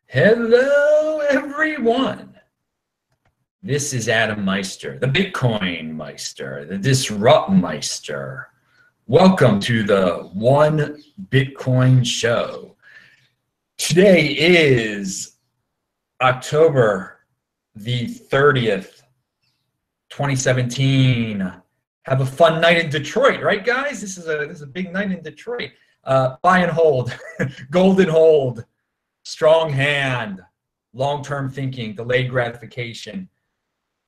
Hello, everyone. This is Adam Meister, the Bitcoin Meister, the Disrupt Meister. Welcome to the One Bitcoin Show. Today is October the 30th, 2017. Have a fun night in Detroit, right, guys? This is a big night in Detroit. Buy and hold, golden hold. Strong hand, long-term thinking, delayed gratification.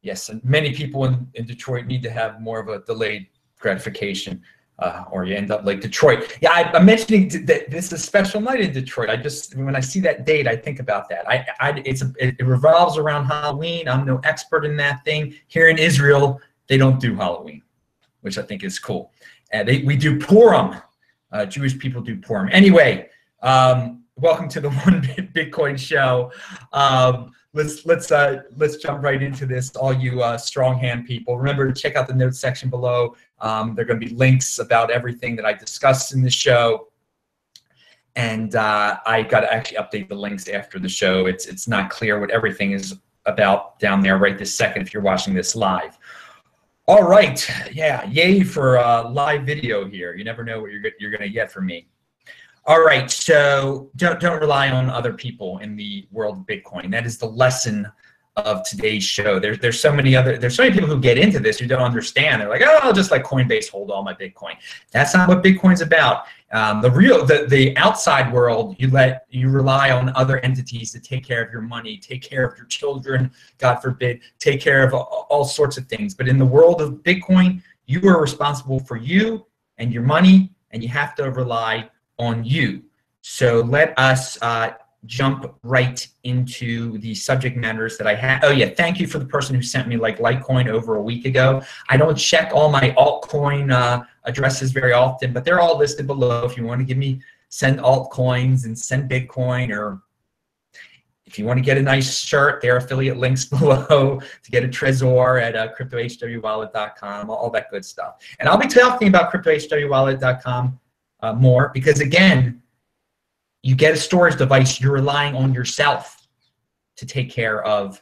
Yes, and many people in Detroit need to have more of a delayed gratification, or you end up like Detroit. Yeah, I'm mentioning that this is a special night in Detroit. When I see that date, I think about that. It revolves around Halloween. I'm no expert in that thing. Here in Israel, they don't do Halloween, which I think is cool. We do Purim. Jewish people do Purim. Anyway. Welcome to the One Bitcoin Show. Let's jump right into this, all you strong hand people. Remember to check out the notes section below. There are going to be links about everything that I discussed in the show, and I got to actually update the links after the show. It's not clear what everything is about down there right this second if you're watching this live. All right, yeah, yay for live video here. You never know what you're going to get from me. All right, so don't rely on other people in the world of Bitcoin. That is the lesson of today's show. There's so many people who get into this who don't understand. They're like, oh, I'll just let Coinbase hold all my Bitcoin. That's not what Bitcoin's about. The outside world, you rely on other entities to take care of your money, take care of your children, God forbid, take care of all sorts of things. But in the world of Bitcoin, you are responsible for you and your money, and you have to rely on you. So let us jump right into the subject matters that I have. Oh yeah, thank you for the person who sent me like Litecoin over a week ago. I don't check all my altcoin addresses very often, but they're all listed below if you want to send altcoins and send Bitcoin, or if you want to get a nice shirt, there are affiliate links below to get a Trezor at cryptohwwallet.com, all that good stuff. And I'll be talking about cryptohwwallet.com more, because again, you get a storage device, you're relying on yourself to take care of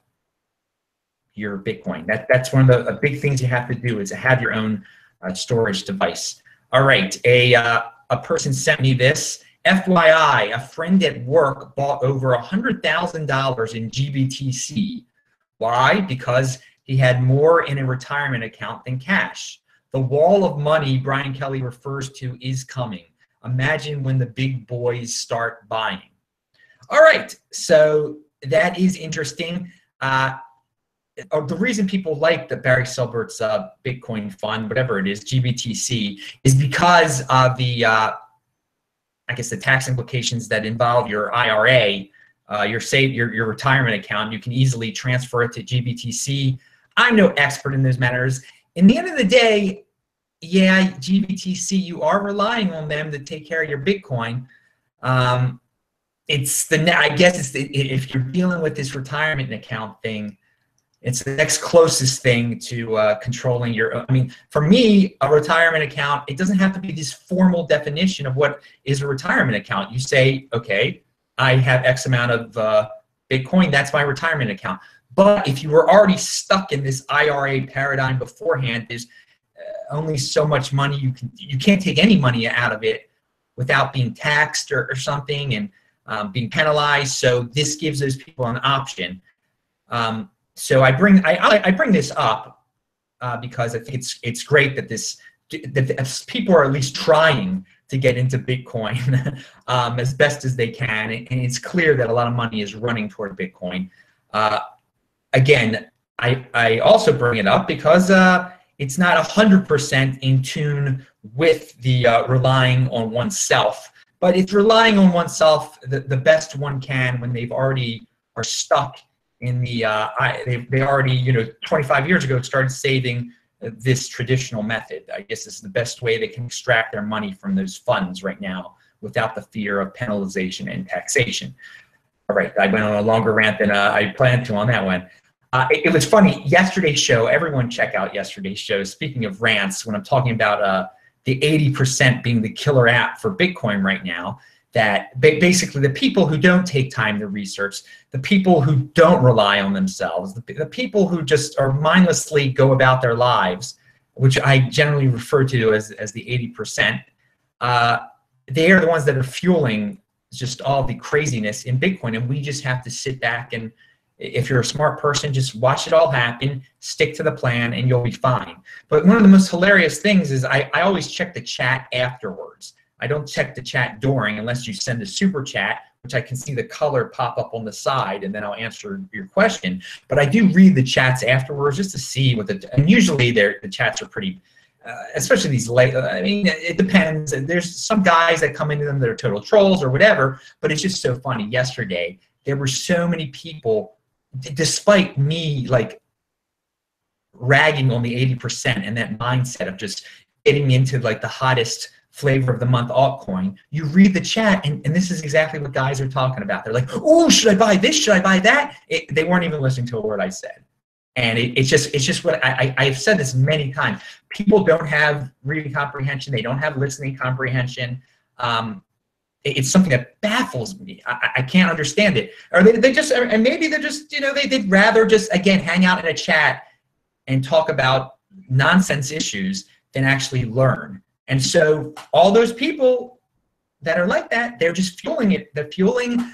your Bitcoin. That's one of the big things you have to do, is to have your own storage device. All right, a person sent me this. FYI, a friend at work bought over $100,000 in GBTC. Why? Because he had more in a retirement account than cash. The wall of money Brian Kelly refers to is coming. Imagine when the big boys start buying. All right, so that is interesting. The reason people like the Barry Silbert's Bitcoin fund, whatever it is, GBTC, is because of the, I guess, the tax implications that involve your IRA, your retirement account. You can easily transfer it to GBTC. I'm no expert in those matters. In the end of the day, yeah, GBTC, you are relying on them to take care of your Bitcoin. I guess if you're dealing with this retirement account thing, it's the next closest thing to controlling your. I mean, for me, a retirement account, it doesn't have to be this formal definition of what is a retirement account. You say, okay, I have X amount of Bitcoin, that's my retirement account. But if you were already stuck in this IRA paradigm beforehand, there's only so much money you can't take any money out of it without being taxed or something, and being penalized. So this gives those people an option. So I bring this up because I think it's great that people are at least trying to get into Bitcoin as best as they can, and it's clear that a lot of money is running toward Bitcoin. Again, I also bring it up because it's not 100% in tune with the relying on oneself, but it's relying on oneself the best one can when they've already are stuck in the, they already, 25 years ago started saving this traditional method. I guess this is the best way they can extract their money from those funds right now without the fear of penalization and taxation. All right, I went on a longer rant than I planned to on that one. It was funny, yesterday's show, everyone check out yesterday's show. Speaking of rants, when I'm talking about the 80% being the killer app for Bitcoin right now, that basically the people who don't take time to research, the people who don't rely on themselves, the people who just are mindlessly go about their lives, which I generally refer to as the 80%, they are the ones that are fueling just all the craziness in Bitcoin. And we just have to sit back and, if you're a smart person, just watch it all happen, stick to the plan, and you'll be fine. But one of the most hilarious things is I always check the chat afterwards. I don't check the chat during unless you send a super chat, which I can see the color pop up on the side, and then I'll answer your question. But I do read the chats afterwards just to see what and usually the chats are pretty, especially these late, I mean, it depends. There's some guys that come into them that are total trolls or whatever, but it's just so funny. Yesterday, there were so many people, despite me like ragging on the 80% and that mindset of just getting into like the hottest flavor of the month altcoin, you read the chat and this is exactly what guys are talking about. They're like, oh, should I buy this? Should I buy that? They weren't even listening to a word I said. And it's just what I've said this many times. People don't have reading comprehension. They don't have listening comprehension. It's something that baffles me. I can't understand it. Or they just, and maybe they're just, you know, they'd rather just, again, hang out in a chat and talk about nonsense issues than actually learn. And so all those people that are like that, they're just fueling it. They're fueling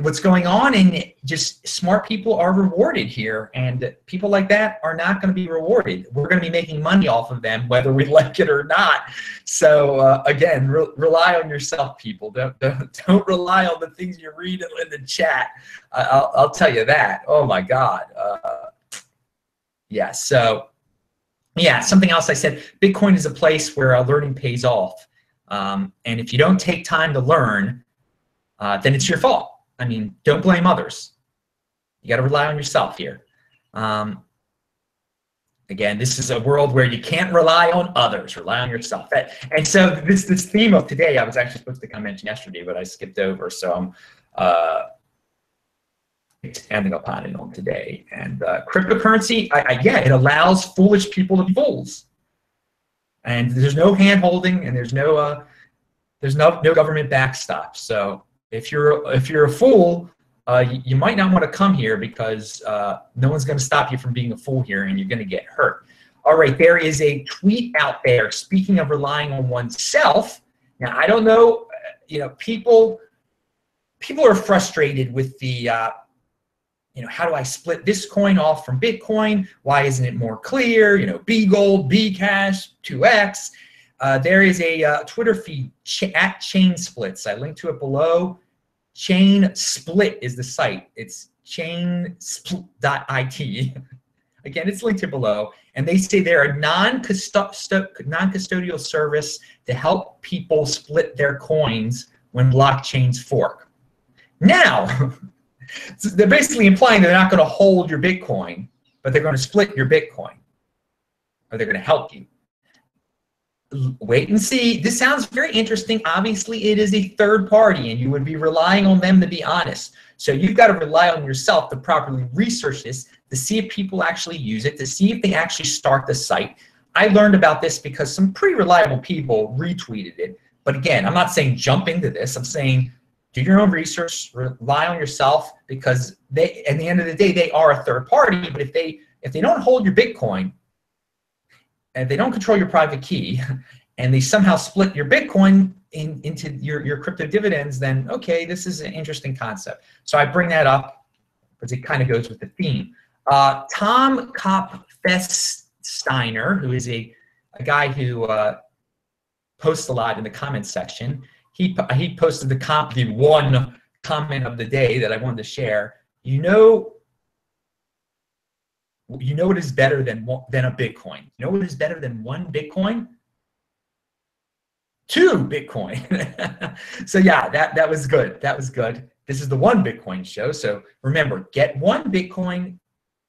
what's going on, and just smart people are rewarded here. And people like that are not going to be rewarded. We're going to be making money off of them, whether we like it or not. So again, rely on yourself, people. Don't rely on the things you read in the chat. I'll tell you that. Oh my God. Yeah. So yeah, something else I said, Bitcoin is a place where learning pays off. And if you don't take time to learn, then it's your fault. I mean, don't blame others. You got to rely on yourself here. Again, this is a world where you can't rely on others. Rely on yourself. And so this theme of today, I was actually supposed to come mention yesterday, but I skipped over. So I'm expanding upon it on today. And cryptocurrency, yeah, it allows foolish people to be fools. And there's no hand-holding, and there's no government backstop. So if you're a fool, you might not want to come here, because no one's going to stop you from being a fool here, and you're going to get hurt. All right, there is a tweet out there. Speaking of relying on oneself, now I don't know, you know, people are frustrated with the, you know, how do I split this coin off from Bitcoin? Why isn't it more clear? You know, B Gold, B Cash, 2X. There is a Twitter feed at Chain Splits. I linked to it below. Chain Split is the site. It's chainsplit.it. Again, it's linked here below. And they say they're a non-custodial service to help people split their coins when blockchains fork. Now, they're basically implying they're not going to hold your Bitcoin, but they're going to split your Bitcoin, or they're going to help you. Wait and see. This sounds very interesting. Obviously, it is a third party, and you would be relying on them to be honest. So you've got to rely on yourself to properly research this, to see if people actually use it, to see if they actually start the site. I learned about this because some pretty reliable people retweeted it. But again, I'm not saying jump into this. I'm saying do your own research, rely on yourself, because they, at the end of the day, they are a third party. But if they don't hold your Bitcoin, and they don't control your private key, and they somehow split your Bitcoin into your crypto dividends, then okay, this is an interesting concept. So I bring that up because it kind of goes with the theme. Tom Kopfsteiner, who is a guy who posts a lot in the comments section, he posted the one comment of the day that I wanted to share. You know what is better than a Bitcoin? You know what is better than one Bitcoin? 2 Bitcoin. So yeah, that was good. That was good. This is the One Bitcoin show. So remember, get 1 Bitcoin,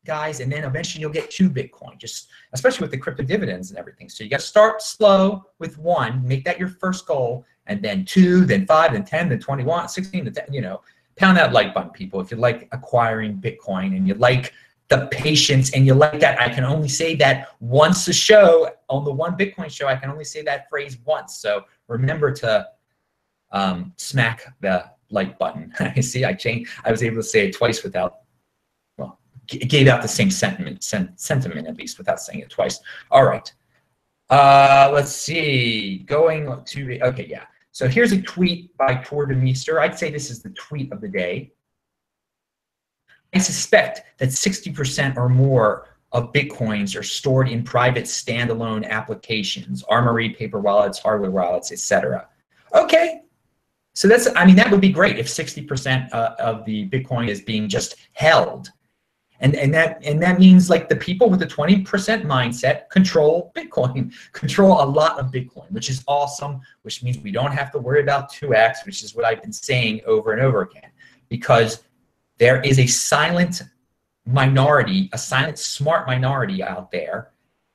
guys, and then eventually you'll get 2 Bitcoin, just especially with the crypto dividends and everything. So you got to start slow with 1, make that your first goal, and then 2, then 5, then 10, then 21, 16, then 10, you know, pound that like button, people, if you like acquiring Bitcoin and you like the patience and you like that. I can only say that once a show on the One Bitcoin show. I can only say that phrase once. So remember to smack the like button. See, I was able to say it twice without, well, it gave out the same sentiment at least without saying it twice. All right. Let's see. Going to, okay, yeah. So here's a tweet by Tor de Meester. I'd say this is the tweet of the day. I suspect that 60% or more of Bitcoins are stored in private standalone applications, Armory, paper wallets, hardware wallets, etc. Okay. So that's, I mean, that would be great if 60% of the Bitcoin is being just held. And that means like the people with the 20% mindset control Bitcoin, control a lot of Bitcoin, which is awesome, which means we don't have to worry about 2x, which is what I've been saying over and over again, because there is a silent minority, a silent smart minority out there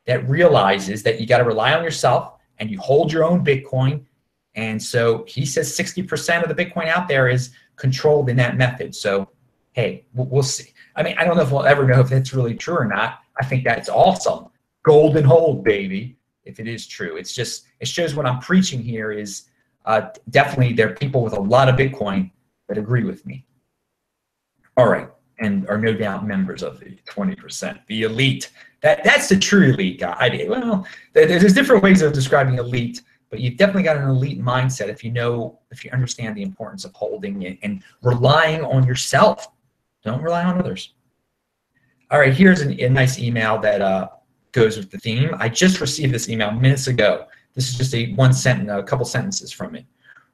that realizes that you got to rely on yourself and you hold your own Bitcoin. And so he says 60% of the Bitcoin out there is controlled in that method. So, hey, we'll see. I mean, I don't know if we'll ever know if that's really true or not. I think that's awesome. Golden hold, baby, if it is true. It's just, it shows what I'm preaching here is definitely there are people with a lot of Bitcoin that agree with me. All right, and are no doubt members of the 20%, the elite. That's the true elite guy. Well, there's different ways of describing elite, but you've definitely got an elite mindset if you understand the importance of holding it and relying on yourself. Don't rely on others. All right, here's a nice email that goes with the theme. I just received this email minutes ago. This is just a couple sentences from it.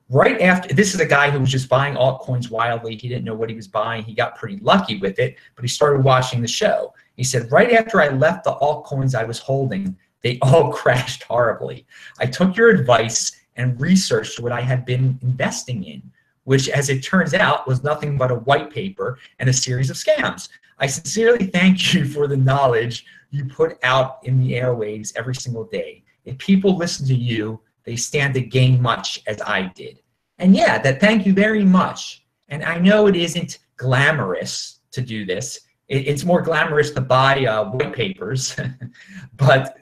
Right after, this is a guy who was just buying altcoins wildly. He didn't know what he was buying. He got pretty lucky with it, but he started watching the show. He said, right after I left the altcoins I was holding, they all crashed horribly. I took your advice and researched what I had been investing in, which, as it turns out, was nothing but a white paper and a series of scams. I sincerely thank you for the knowledge you put out in the airwaves every single day. If people listen to you, they stand to gain much as I did. And yeah, thank you very much. And I know it isn't glamorous to do this. It's more glamorous to buy white papers, but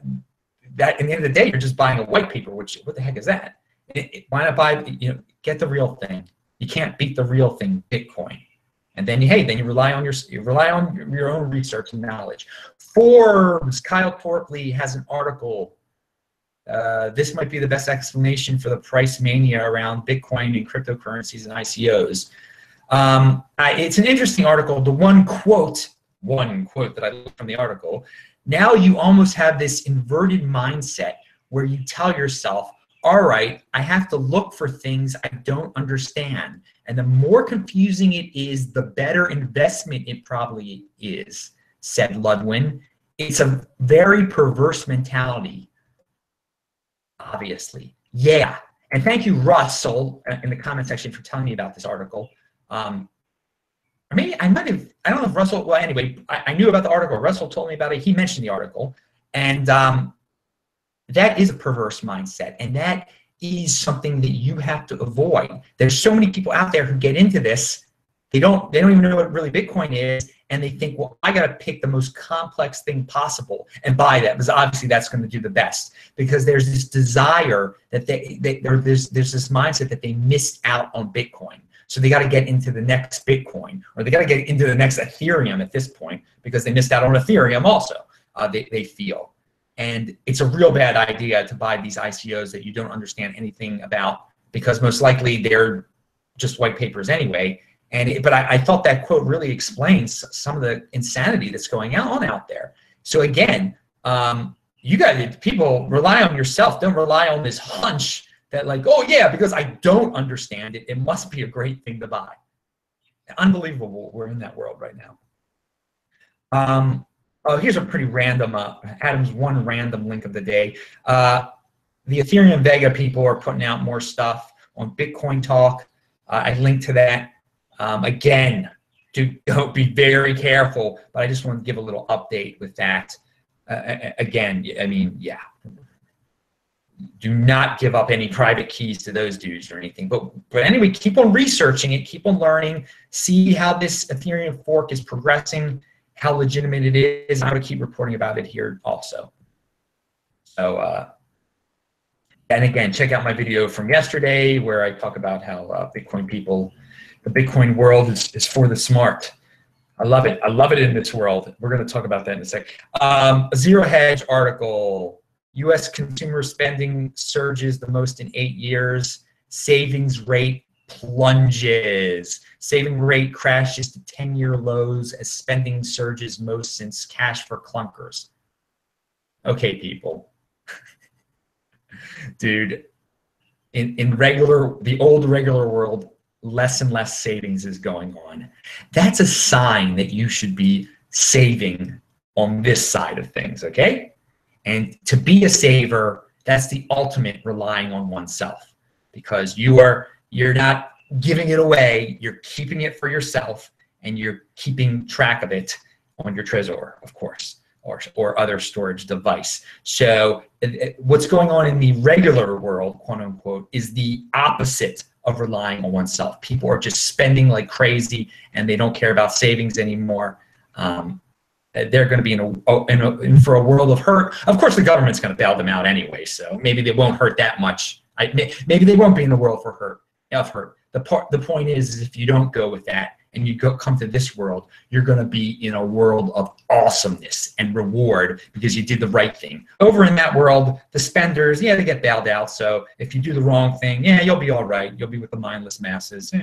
that, in the end of the day, you're just buying a white paper, which, what the heck is that? Why not buy, get the real thing. You can't beat the real thing, Bitcoin. And then, hey, then you rely on your own research and knowledge. Forbes, Kyle Portley has an article. This might be the best explanation for the price mania around Bitcoin and cryptocurrencies and ICOs. It's an interesting article. The one quote that I looked from the article, now you almost have this inverted mindset where you tell yourself, all right, I have to look for things I don't understand. And the more confusing it is, the better investment it probably is, said Ludwin. It's a very perverse mentality, obviously. Yeah. And thank you, Russell, in the comment section for telling me about this article. Or maybe I might have, I don't know if Russell, well, anyway, I knew about the article. Russell told me about it. He mentioned the article. And that is a perverse mindset. And that is something that you have to avoid. There's so many people out there who get into this. They don't even know what really Bitcoin is. And they think, well, I got to pick the most complex thing possible and buy that, because obviously that's going to do the best. Because there's this desire that there's this mindset that they missed out on Bitcoin. So they got to get into the next Bitcoin, or they got to get into the next Ethereum at this point, because they missed out on Ethereum also, they feel. And it's a real bad idea to buy these ICOs that you don't understand anything about, because most likely they're just white papers anyway. But I thought that quote really explains some of the insanity that's going on out there. So again, you guys, people, rely on yourself. Don't rely on this hunch that, like, oh yeah, because I don't understand it, it must be a great thing to buy. Unbelievable. We're in that world right now. Oh, here's a pretty random, Adam's one random link of the day. The Ethereum Vega people are putting out more stuff on Bitcoin Talk. I linked to that. Again, don't be very careful, but I just want to give a little update with that. Again, I mean, yeah. Do not give up any private keys to those dudes or anything. But anyway, keep on researching it, keep on learning, see how this Ethereum fork is progressing, how legitimate it is. I'm going to keep reporting about it here also. So And again, check out my video from yesterday where I talk about how Bitcoin people, the Bitcoin world is for the smart. I love it. I love it in this world. We're going to talk about that in a sec. A Zero Hedge article. U.S. consumer spending surges the most in 8 years. Savings rate plunges. Saving rate crashes to 10-year lows as spending surges most since cash for clunkers. Okay, people. Dude, in the old regular world, less and less savings is going on. That's a sign that you should be saving on this side of things, okay? And to be a saver, that's the ultimate relying on oneself, because you're not giving it away, you're keeping it for yourself, and you're keeping track of it on your Trezor, of course, or other storage device. So what's going on in the regular world, quote unquote, is the opposite of relying on oneself. People are just spending like crazy and they don't care about savings anymore. They're going to be in for a world of hurt. Of course, the government's going to bail them out anyway, so maybe they won't hurt that much. Maybe they won't be in the world for hurt. The point is if you don't go with that and you come to this world, you're going to be in a world of awesomeness and reward because you did the right thing. Over in that world, the spenders, yeah, they get bailed out. So if you do the wrong thing, yeah, you'll be all right. You'll be with the mindless masses.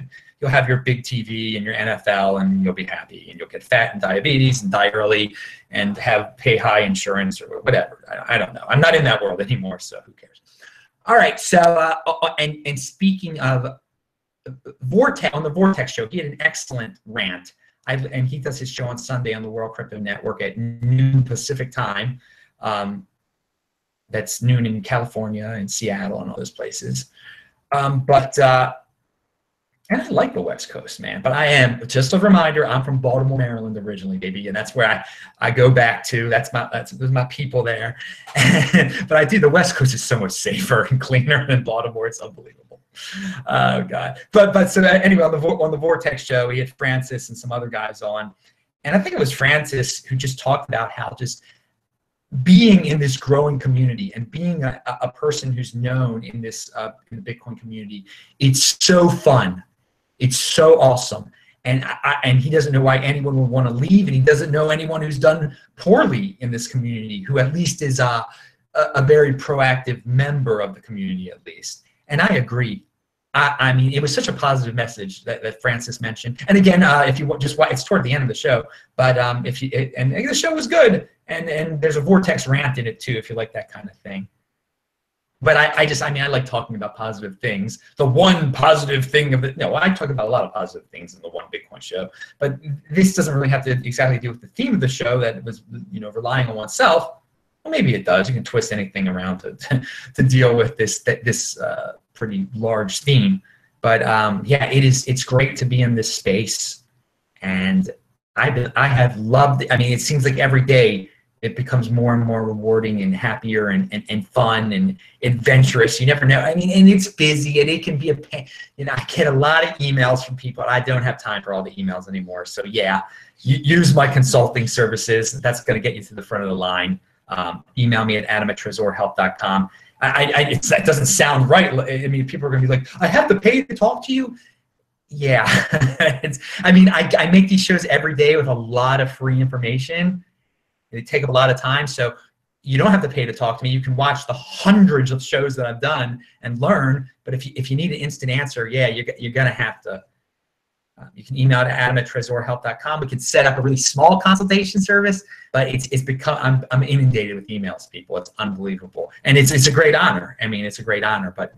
You'll have your big TV and your NFL, and you'll be happy. And you'll get fat and diabetes and die early and pay high insurance or whatever. I don't know. I'm not in that world anymore, so who cares? All right. So and speaking of Vortech, on the Vortex show, he had an excellent rant. And he does his show on Sunday on the World Crypto Network at noon Pacific time. That's noon in California and Seattle and all those places. And I like the West Coast, man. But I am, just a reminder, I'm from Baltimore, Maryland originally, baby, and that's where I go back to. There's my people there. But I do. The West Coast is so much safer and cleaner than Baltimore. It's unbelievable. Oh God. But so anyway, on the Vortex show, he had Francis and some other guys on, and I think it was Francis who just talked about how just being in this growing community and being a person who's known in this in the Bitcoin community, it's so fun. It's so awesome. And he doesn't know why anyone would want to leave, and he doesn't know anyone who's done poorly in this community, who at least is a very proactive member of the community at least. And I agree. I mean, it was such a positive message that Francis mentioned. And again, if you just watch, it's toward the end of the show, but and the show was good. And there's a Vortex rant in it too, if you like that kind of thing. But I like talking about positive things. The one positive thing of it, I talk about a lot of positive things in the One Bitcoin Show, but this doesn't really have to exactly do with the theme of the show that was, relying on oneself. Well, maybe it does. You can twist anything around to deal with this pretty large theme. But yeah, it's great to be in this space, and I have loved it. I mean, it seems like every day it becomes more and more rewarding and happier and fun and adventurous. You never know. I mean, and it's busy and it can be a pain. I get a lot of emails from people. I don't have time for all the emails anymore. So yeah, use my consulting services. That's going to get you to the front of the line. Email me at adam@trezorhelp.com. That doesn't sound right. I mean, people are going to be like, I have to pay to talk to you. Yeah. I make these shows every day with a lot of free information. They take up a lot of time, so you don't have to pay to talk to me. You can watch the hundreds of shows that I've done and learn. But if you need an instant answer, yeah, you're gonna have to. You can email to adam@trezorhelp.com. We can set up a really small consultation service, but it's become I'm inundated with emails, people. It's unbelievable, and it's a great honor. I mean, it's a great honor, but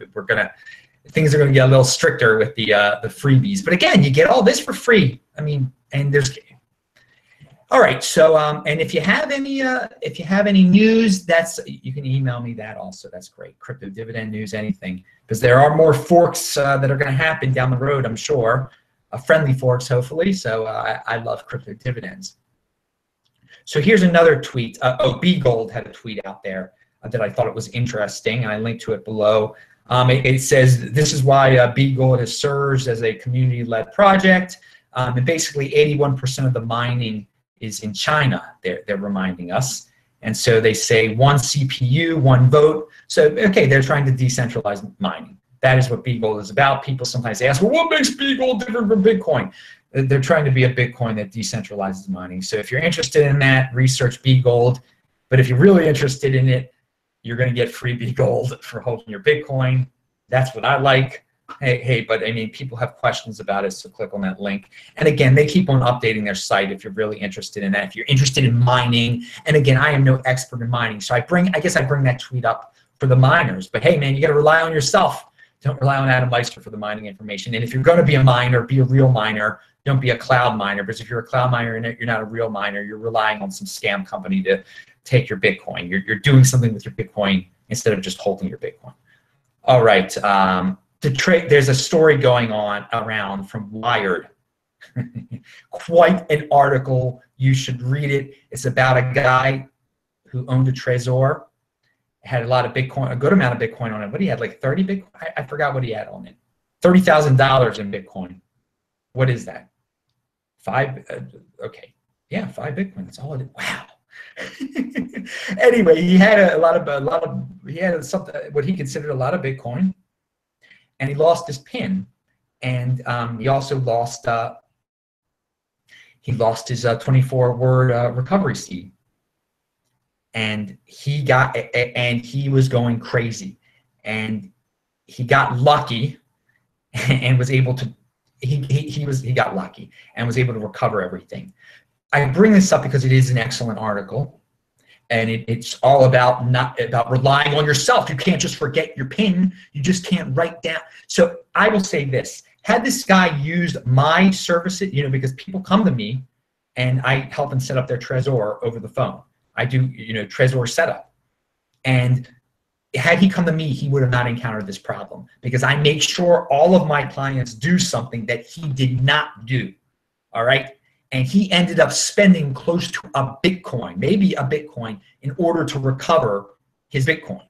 things are gonna get a little stricter with the freebies. But again, you get all this for free. I mean, and there's. All right, so and if you have any news, you can email me that also. That's great. Crypto dividend news, anything, because there are more forks that are going to happen down the road, I'm sure. Friendly forks, hopefully. So I love crypto dividends. So here's another tweet. B Gold had a tweet out there that I thought it was interesting, and I linked to it below. It says this is why B Gold has surged as a community-led project, and basically 81% of the mining is in China, they're reminding us. And so they say 1 CPU, 1 vote. So, okay, they're trying to decentralize mining. That is what BGold is about. People sometimes ask, well, what makes BGold different from Bitcoin? They're trying to be a Bitcoin that decentralizes mining. So if you're interested in that, research BGold. But if you're really interested in it, you're going to get free BGold for holding your Bitcoin. That's what I like. Hey, but I mean, people have questions about it, so click on that link. And again, they keep on updating their site if you're really interested in that. If you're interested in mining, and again, I am no expert in mining, so I guess I bring that tweet up for the miners. But hey, man, you got to rely on yourself. Don't rely on Adam Meister for the mining information. And if you're going to be a miner, be a real miner. Don't be a cloud miner, because if you're a cloud miner, you're not a real miner. You're relying on some scam company to take your Bitcoin. You're doing something with your Bitcoin instead of just holding your Bitcoin. All right. There's a story going on around from Wired. Quite an article. You should read it. It's about a guy who owned a Trezor, had a lot of Bitcoin, a good amount of Bitcoin on it. What he had, like 30 Bitcoin? I forgot what he had on it. $30,000 in Bitcoin. What is that? 5? Okay, yeah, 5 Bitcoin. That's all it is. Wow. Anyway, he had he had something what he considered a lot of Bitcoin, and he lost his PIN, and he also lost his 24-word recovery seed, and he was going crazy, and he got lucky, and was able to he got lucky and was able to recover everything. I bring this up because it is an excellent article, and it's all about about relying on yourself. You can't just forget your PIN. You just can't write down. So I will say this: had this guy used my services, because people come to me, and I help them set up their Trezor over the phone. I do, Trezor setup, and had he come to me, he would have not encountered this problem, because I make sure all of my clients do something that he did not do. All right. And he ended up spending close to a Bitcoin, maybe a Bitcoin, in order to recover his Bitcoin.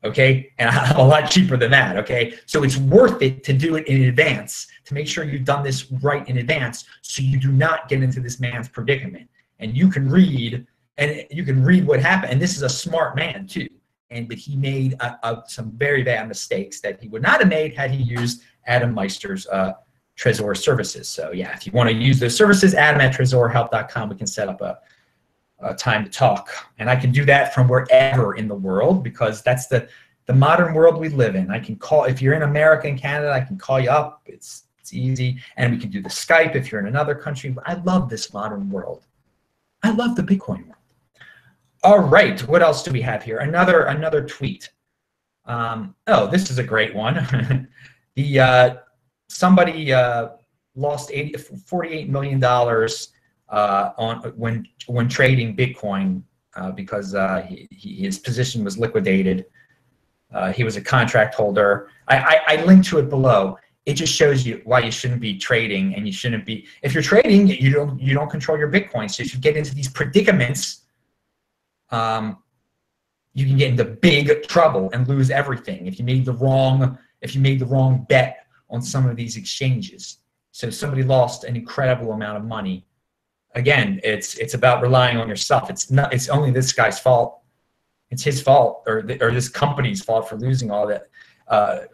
Okay. And I'm a lot cheaper than that. Okay. So it's worth it to do it in advance, to make sure you've done this right in advance, so you do not get into this man's predicament. And you can read what happened. And this is a smart man too. But he made some very bad mistakes that he would not have made had he used Adam Meister's Trezor services. So yeah, if you want to use those services, adam@trezorhelp.com. We can set up a time to talk, and I can do that from wherever in the world, because that's the modern world we live in. I can call, if you're in America and Canada, I can call you up. It's easy, and we can do the Skype if you're in another country. I love this modern world. I love the Bitcoin world. All right, what else do we have here? Another tweet. Oh, this is a great one. Somebody lost $48 million when trading Bitcoin because his position was liquidated. He was a contract holder. I linked to it below. It just shows you why you shouldn't be trading, and you shouldn't be. If you're trading, you don't control your Bitcoin. So if you get into these predicaments, you can get into big trouble and lose everything if you made the wrong bet on some of these exchanges. So somebody lost an incredible amount of money. Again, it's about relying on yourself. It's only this guy's fault. It's his fault, or this company's fault for losing all that. I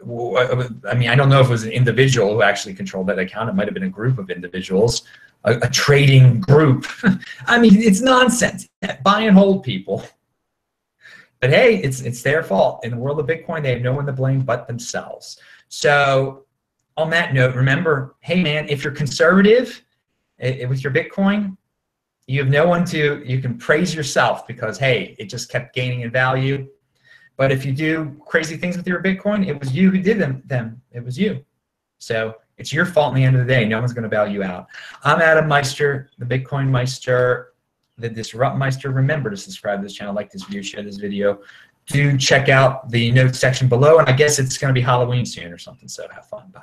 mean, I don't know if it was an individual who actually controlled that account. It might have been a group of individuals, a trading group. I mean, it's nonsense. Buy and hold, people. But hey, it's their fault. In the world of Bitcoin, they have no one to blame but themselves. So on that note, remember, hey man, if you're conservative with your Bitcoin, you have no one you can praise yourself, because hey, it just kept gaining in value. But if you do crazy things with your Bitcoin, it was you who did them. It was you. So it's your fault in the end of the day. No one's going to bail you out. I'm Adam Meister, the Bitcoin Meister, the Disrupt Meister. Remember to subscribe to this channel, like this video, share this video. Do check out the notes section below. And I guess it's going to be Halloween soon or something. So have fun. Bye.